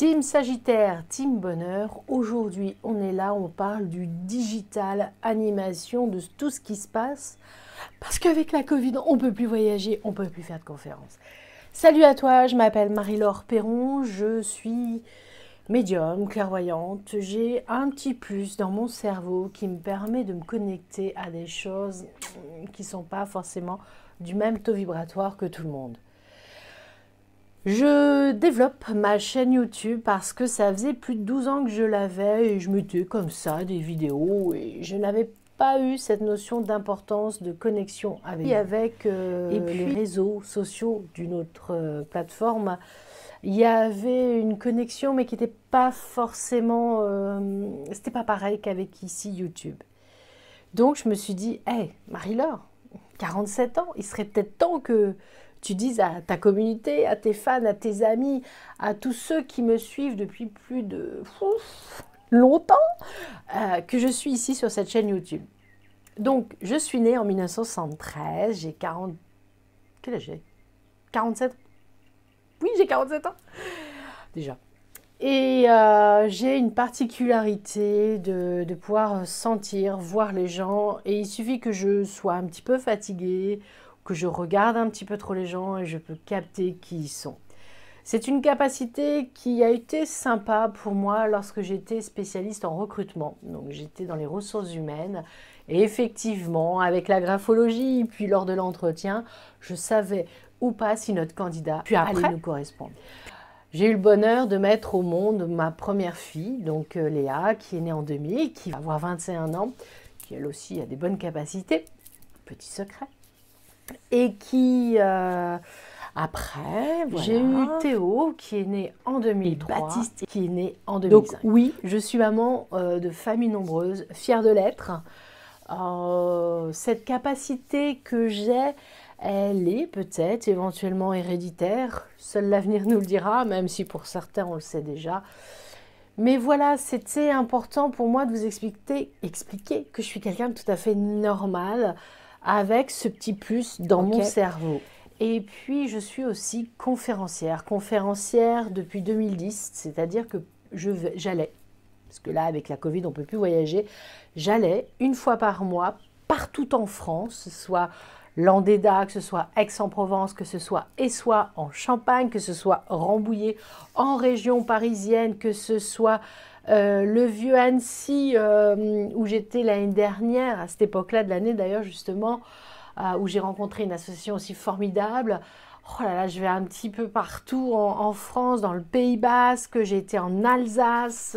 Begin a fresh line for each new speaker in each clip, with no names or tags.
Team Sagittaire, Team Bonheur, aujourd'hui on est là, on parle du digital, animation, de tout ce qui se passe, parce qu'avec la Covid, on ne peut plus voyager, on ne peut plus faire de conférences. Salut à toi, je m'appelle Marie-Laure Perron, je suis médium, clairvoyante, j'ai un petit plus dans mon cerveau qui me permet de me connecter à des choses qui ne sont pas forcément du même taux vibratoire que tout le monde. Je développe ma chaîne YouTube parce que ça faisait plus de 12 ans que je l'avais et je mettais comme ça des vidéos et je n'avais pas eu cette notion d'importance de connexion avec les réseaux sociaux d'une autre plateforme. Il y avait une connexion mais qui n'était pas forcément, c'était pas pareil qu'avec ici YouTube. Donc je me suis dit, hey, Marie-Laure, 47 ans, il serait peut-être temps que tu dises à ta communauté, à tes fans, à tes amis, à tous ceux qui me suivent depuis plus de longtemps, que je suis ici sur cette chaîne YouTube. Donc, je suis née en 1973, j'ai 40... Quel âge j'ai 47 ans. Oui, j'ai 47 ans, déjà. Et j'ai une particularité de pouvoir sentir, voir les gens, et il suffit que je sois un petit peu fatiguée, que je regarde un petit peu trop les gens et je peux capter qui ils sont. C'est une capacité qui a été sympa pour moi lorsque j'étais spécialiste en recrutement. Donc j'étais dans les ressources humaines et effectivement avec la graphologie puis lors de l'entretien, je savais ou pas si notre candidat allait nous correspondre. J'ai eu le bonheur de mettre au monde ma première fille, donc Léa, qui est née en 2000, qui va avoir 21 ans, qui elle aussi a des bonnes capacités, petit secret. Et qui, après, voilà, j'ai eu Théo qui est né en 2003, et Baptiste qui est né en 2005. Donc oui, je suis maman de famille nombreuse, fière de l'être. Cette capacité que j'ai, elle est peut-être éventuellement héréditaire. Seul l'avenir nous le dira, même si pour certains on le sait déjà. Mais voilà, c'était important pour moi de vous expliquer que je suis quelqu'un de tout à fait normal, avec ce petit plus dans mon cerveau. Et puis, je suis aussi conférencière depuis 2010, c'est-à-dire que j'allais, parce que là, avec la Covid, on ne peut plus voyager, j'allais une fois par mois, partout en France, que ce soit Landéda, que ce soit Aix-en-Provence, que ce soit Essois en Champagne, que ce soit Rambouillet en région parisienne, que ce soit le vieux Annecy où j'étais l'année dernière, à cette époque-là de l'année d'ailleurs justement, où j'ai rencontré une association aussi formidable. Oh là là, je vais un petit peu partout en France, dans le Pays Basque, j'ai été en Alsace,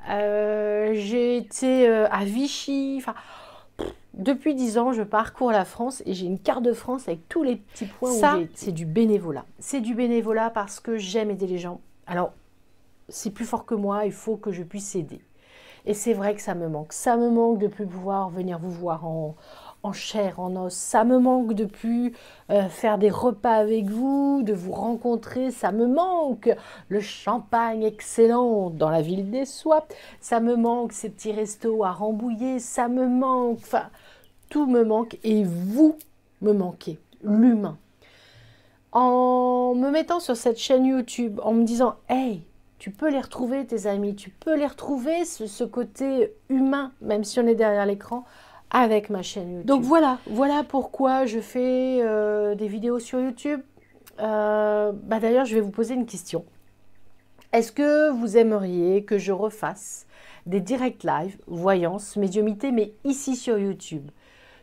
j'ai été à Vichy, enfin... Depuis 10 ans, je parcours la France et j'ai une carte de France avec tous les petits points où j'ai été. C'est du bénévolat. C'est du bénévolat parce que j'aime aider les gens. Alors, c'est plus fort que moi, il faut que je puisse aider. Et c'est vrai que ça me manque. Ça me manque de plus pouvoir venir vous voir en chair, en os. Ça me manque de plus faire des repas avec vous, de vous rencontrer. Ça me manque le champagne excellent dans la ville d'Essois. Ça me manque ces petits restos à Rambouillet. Ça me manque, enfin, tout me manque et vous me manquez, l'humain. En me mettant sur cette chaîne YouTube, en me disant « Hey, tu peux les retrouver tes amis, tu peux les retrouver ce côté humain, même si on est derrière l'écran, avec ma chaîne YouTube. » Donc voilà pourquoi je fais des vidéos sur YouTube. D'ailleurs, je vais vous poser une question. Est-ce que vous aimeriez que je refasse des directs live, voyance, médiumité, mais ici sur YouTube?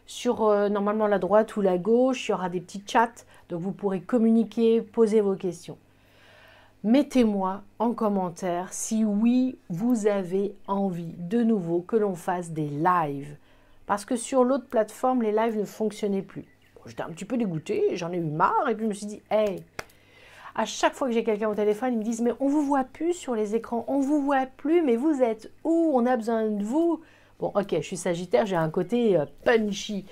Sur normalement la droite ou la gauche, il y aura des petits chats, donc vous pourrez communiquer, poser vos questions. Mettez-moi en commentaire si oui, vous avez envie de nouveau que l'on fasse des lives. Parce que sur l'autre plateforme, les lives ne fonctionnaient plus. Bon, j'étais un petit peu dégoûtée, j'en ai eu marre, et puis je me suis dit, hey, à chaque fois que j'ai quelqu'un au téléphone, ils me disent, mais on ne vous voit plus sur les écrans, on ne vous voit plus, mais vous êtes où? On a besoin de vous. Bon, ok, je suis Sagittaire, j'ai un côté punchy.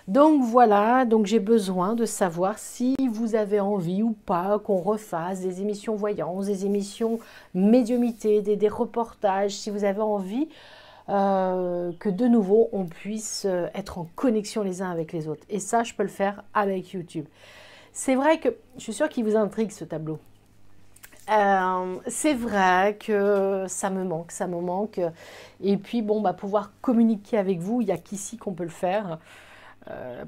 Donc voilà, donc j'ai besoin de savoir si vous avez envie ou pas qu'on refasse des émissions voyance, des émissions médiumité, des reportages, si vous avez envie que de nouveau on puisse être en connexion les uns avec les autres. Et ça, je peux le faire avec YouTube. C'est vrai que je suis sûre qu'il vous intrigue ce tableau. c'est vrai que ça me manque, ça me manque. Et puis, bon, bah, pouvoir communiquer avec vous, il n'y a qu'ici qu'on peut le faire.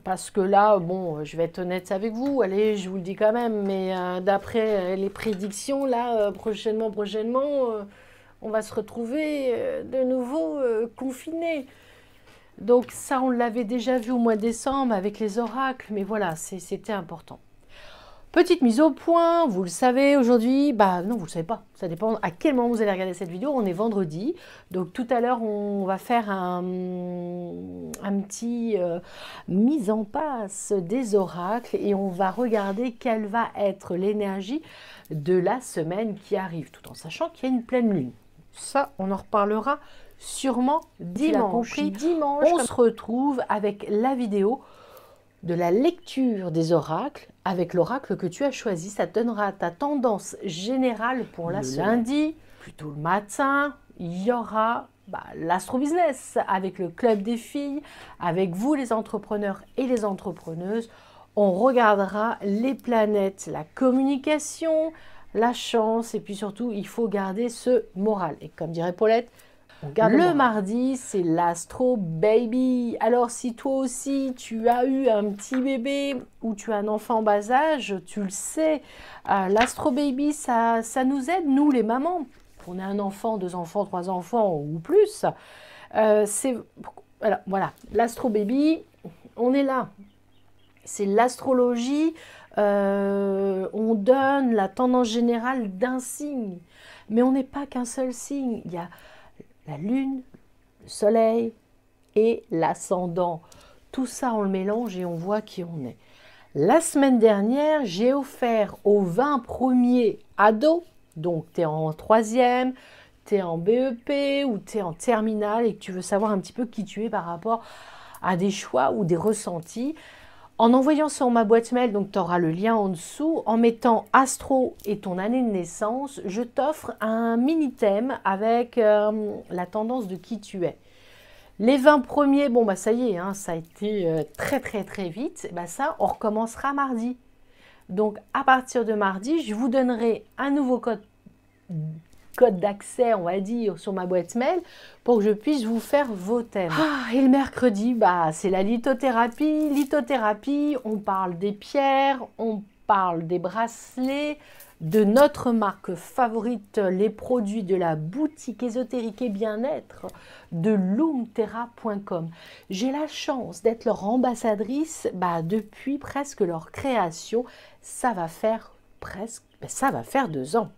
Parce que là, bon, je vais être honnête avec vous, allez, je vous le dis quand même, mais d'après les prédictions, là, prochainement, on va se retrouver de nouveau confinés. Donc ça, on l'avait déjà vu au mois de décembre avec les oracles, mais voilà, c'était important. Petite mise au point, vous le savez aujourd'hui, bah non, vous le savez pas, ça dépend à quel moment vous allez regarder cette vidéo, on est vendredi, donc tout à l'heure on va faire un petit mise en passe des oracles et on va regarder quelle va être l'énergie de la semaine qui arrive, tout en sachant qu'il y a une pleine lune. Ça, on en reparlera sûrement dimanche. On se retrouve avec la vidéo de la lecture des oracles avec l'oracle que tu as choisi. Ça te donnera ta tendance générale pour la semaine. Lundi, plutôt le matin, il y aura l'astro-business avec le club des filles, avec vous les entrepreneurs et les entrepreneuses. On regardera les planètes, la communication, la chance et puis surtout, il faut garder ce moral. Et comme dirait Paulette, le mardi, c'est l'Astro Baby. Alors, si toi aussi, tu as eu un petit bébé ou tu as un enfant en bas âge, tu le sais, l'Astro Baby, ça nous aide, nous les mamans. On a un enfant, 2 enfants, 3 enfants ou plus. Voilà, l'Astro Baby, on est là. C'est l'astrologie. On donne la tendance générale d'un signe. Mais on n'est pas qu'un seul signe. Il y a la lune, le soleil et l'ascendant. Tout ça, on le mélange et on voit qui on est. La semaine dernière, j'ai offert aux 20 premiers ados, donc tu es en 3e, tu es en BEP ou tu es en terminale et que tu veux savoir un petit peu qui tu es par rapport à des choix ou des ressentis. En envoyant sur ma boîte mail, donc tu auras le lien en dessous, en mettant astro et ton année de naissance, je t'offre un mini thème avec la tendance de qui tu es. Les 20 premiers, bon bah ça y est, hein, ça a été très vite, bah ça on recommencera mardi. Donc à partir de mardi, je vous donnerai un nouveau code d'accès, on va dire, sur ma boîte mail pour que je puisse vous faire vos thèmes. Et le mercredi, bah, c'est la lithothérapie. Lithothérapie, on parle des pierres, on parle des bracelets, de notre marque favorite, les produits de la boutique ésotérique et bien-être de loomterra.com. J'ai la chance d'être leur ambassadrice depuis presque leur création. Ça va faire 2 ans.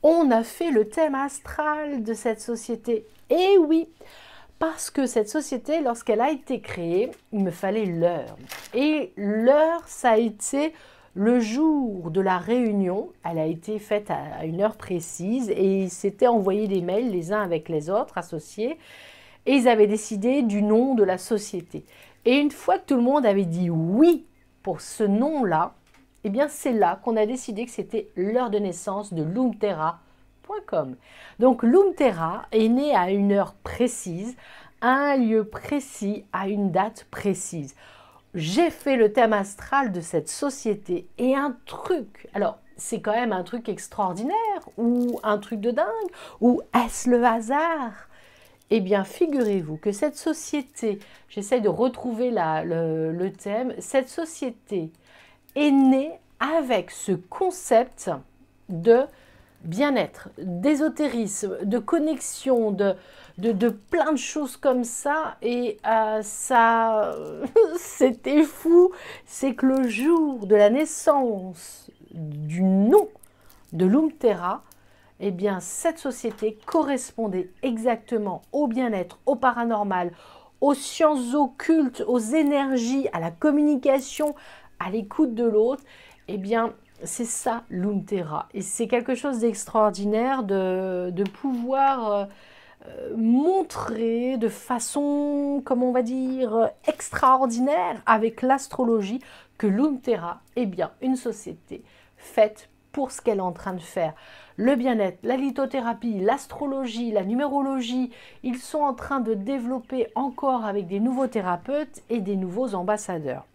On a fait le thème astral de cette société. Et oui, parce que cette société, lorsqu'elle a été créée, il me fallait l'heure. Et l'heure, ça a été le jour de la réunion. Elle a été faite à une heure précise et ils s'étaient envoyés des mails les uns avec les autres associés. Et ils avaient décidé du nom de la société. Et une fois que tout le monde avait dit oui pour ce nom-là, eh bien, c'est là qu'on a décidé que c'était l'heure de naissance de loomterra.com. Donc, Loomterra est né à une heure précise, à un lieu précis, à une date précise. J'ai fait le thème astral de cette société et un truc, alors c'est quand même un truc extraordinaire ou un truc de dingue ou est-ce le hasard? Eh bien, figurez-vous que cette société, j'essaie de retrouver le thème, cette société est né avec ce concept de bien-être, d'ésotérisme, de connexion, de plein de choses comme ça. Et ça, c'était fou. C'est que le jour de la naissance du nom de Loomterra, eh bien, cette société correspondait exactement au bien-être, au paranormal, aux sciences occultes, aux énergies, à la communication, à l'écoute de l'autre. Eh bien, c'est ça Loomterra. Et c'est quelque chose d'extraordinaire de pouvoir montrer de façon, comment on va dire, extraordinaire avec l'astrologie que Loomterra est bien une société faite pour ce qu'elle est en train de faire. Le bien-être, la lithothérapie, l'astrologie, la numérologie, ils sont en train de développer encore avec des nouveaux thérapeutes et des nouveaux ambassadeurs.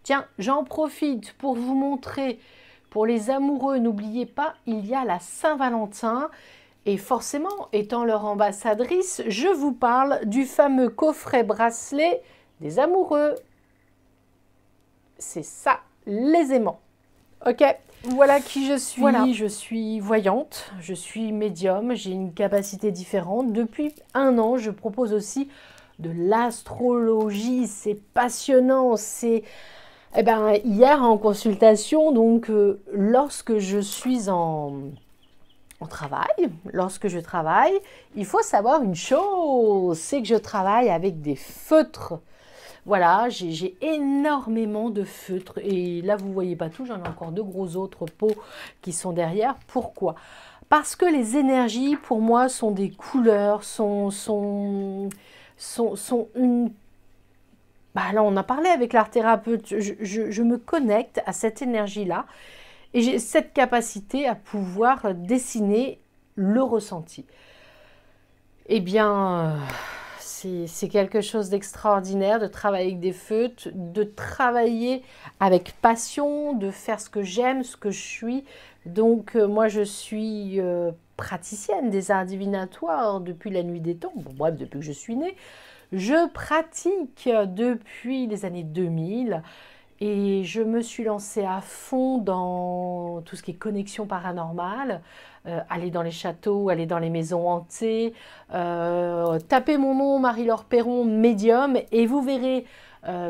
Tiens, j'en profite pour vous montrer Pour les amoureux, n'oubliez pas, il y a la Saint-Valentin. Et forcément, étant leur ambassadrice, je vous parle du fameux coffret bracelet des amoureux. C'est ça, les aimants. Ok, voilà qui je suis. Voilà. Je suis voyante, je suis médium, j'ai une capacité différente. Depuis 1 an, je propose aussi de l'astrologie. C'est passionnant, c'est... Eh ben, hier en consultation, donc lorsque je suis en travail, lorsque je travaille, il faut savoir une chose, c'est que je travaille avec des feutres. Voilà, j'ai énormément de feutres et là vous ne voyez pas tout, j'en ai encore 2 gros autres pots qui sont derrière. Pourquoi? Parce que les énergies pour moi sont des couleurs, sont une... Bah là on a parlé avec l'art thérapeute, je me connecte à cette énergie-là et j'ai cette capacité à pouvoir dessiner le ressenti. Eh bien... c'est quelque chose d'extraordinaire de travailler avec des feutres, de travailler avec passion, de faire ce que j'aime, ce que je suis. Donc moi je suis praticienne des arts divinatoires depuis la nuit des temps, bon, bref, depuis que je suis née. Je pratique depuis les années 2000 et je me suis lancée à fond dans tout ce qui est connexion paranormale. Aller dans les châteaux, aller dans les maisons hantées, tapez mon nom Marie-Laure Perron, médium, et vous verrez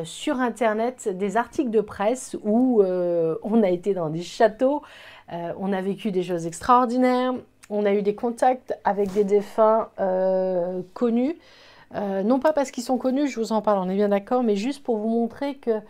sur internet des articles de presse où on a été dans des châteaux, on a vécu des choses extraordinaires, on a eu des contacts avec des défunts connus, non pas parce qu'ils sont connus, je vous en parle, on est bien d'accord, mais juste pour vous montrer que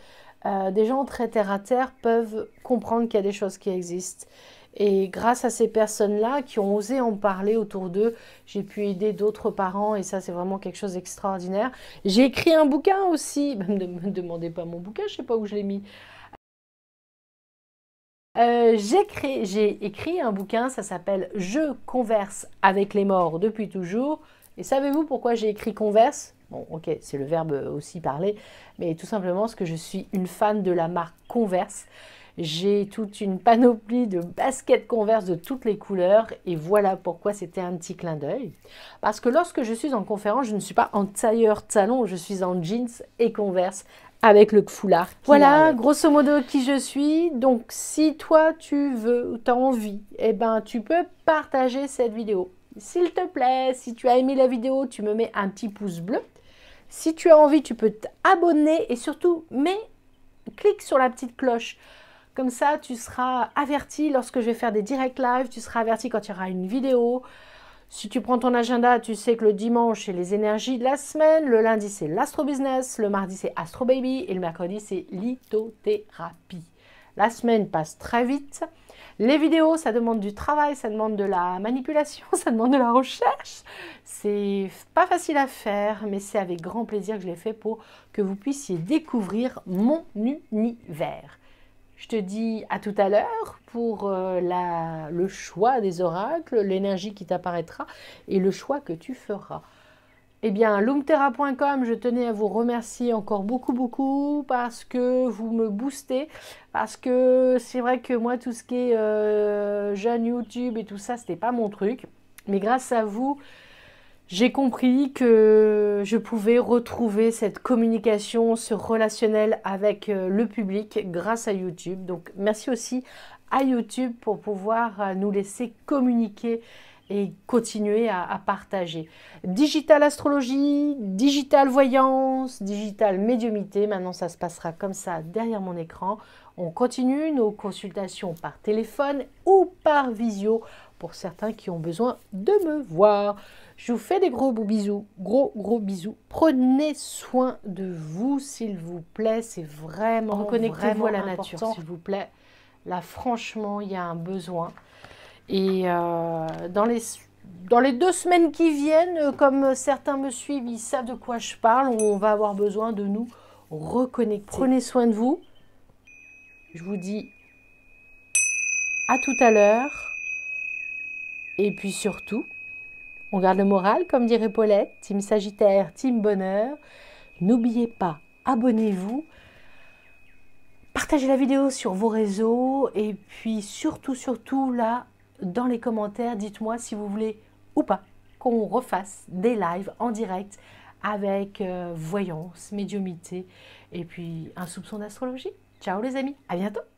des gens très terre à terre peuvent comprendre qu'il y a des choses qui existent. Et grâce à ces personnes-là qui ont osé en parler autour d'eux, j'ai pu aider d'autres parents et ça c'est vraiment quelque chose d'extraordinaire. J'ai écrit un bouquin aussi, ne me demandez pas mon bouquin, je ne sais pas où je l'ai mis. J'ai écrit un bouquin, ça s'appelle « Je converse avec les morts depuis toujours ». Et savez-vous pourquoi j'ai écrit « converse » ? Bon, ok, c'est le verbe aussi parler, mais tout simplement parce que je suis une fan de la marque Converse. J'ai toute une panoplie de baskets Converse de toutes les couleurs et voilà pourquoi c'était un petit clin d'œil. Parce que lorsque je suis en conférence, je ne suis pas en tailleur talon, je suis en jeans et Converse avec le foulard. Voilà, grosso modo qui je suis. Donc si toi tu veux ou tu as envie, eh ben, tu peux partager cette vidéo. S'il te plaît, si tu as aimé la vidéo, tu me mets un petit pouce bleu. Si tu as envie, tu peux t'abonner et surtout, clique sur la petite cloche. Comme ça, tu seras averti lorsque je vais faire des direct live, tu seras averti quand il y aura une vidéo. Si tu prends ton agenda, tu sais que le dimanche, c'est les énergies de la semaine, le lundi, c'est l'astro business, le mardi, c'est astro baby et le mercredi, c'est lithothérapie. La semaine passe très vite. Les vidéos, ça demande du travail, ça demande de la manipulation, ça demande de la recherche. C'est pas facile à faire, mais c'est avec grand plaisir que je l'ai fait pour que vous puissiez découvrir mon univers. Je te dis à tout à l'heure pour le choix des oracles, l'énergie qui t'apparaîtra et le choix que tu feras. Eh bien, loomterra.com, je tenais à vous remercier encore beaucoup parce que vous me boostez, parce que c'est vrai que moi, tout ce qui est jeune YouTube et tout ça, c'était pas mon truc. Mais grâce à vous, j'ai compris que je pouvais retrouver cette communication, ce relationnel avec le public grâce à YouTube. Donc, merci aussi à YouTube pour pouvoir nous laisser communiquer et continuer à partager. Digital astrologie, digital voyance, digital médiumité. Maintenant, ça se passera comme ça derrière mon écran. On continue nos consultations par téléphone ou par visio pour certains qui ont besoin de me voir. Je vous fais des gros bisous, gros bisous. Prenez soin de vous, s'il vous plaît. C'est vraiment, reconnectez-vous à la nature, s'il vous plaît. Là, franchement, il y a un besoin. Et dans les 2 semaines qui viennent, comme certains me suivent, ils savent de quoi je parle, on va avoir besoin de nous reconnecter. Prenez soin de vous. Je vous dis à tout à l'heure. Et puis surtout, on garde le moral, comme dirait Paulette, team Sagittaire, team Bonheur. N'oubliez pas, abonnez-vous. Partagez la vidéo sur vos réseaux et puis surtout là, dans les commentaires, dites-moi si vous voulez ou pas qu'on refasse des lives en direct avec voyance, médiumnité et puis un soupçon d'astrologie. Ciao les amis, à bientôt!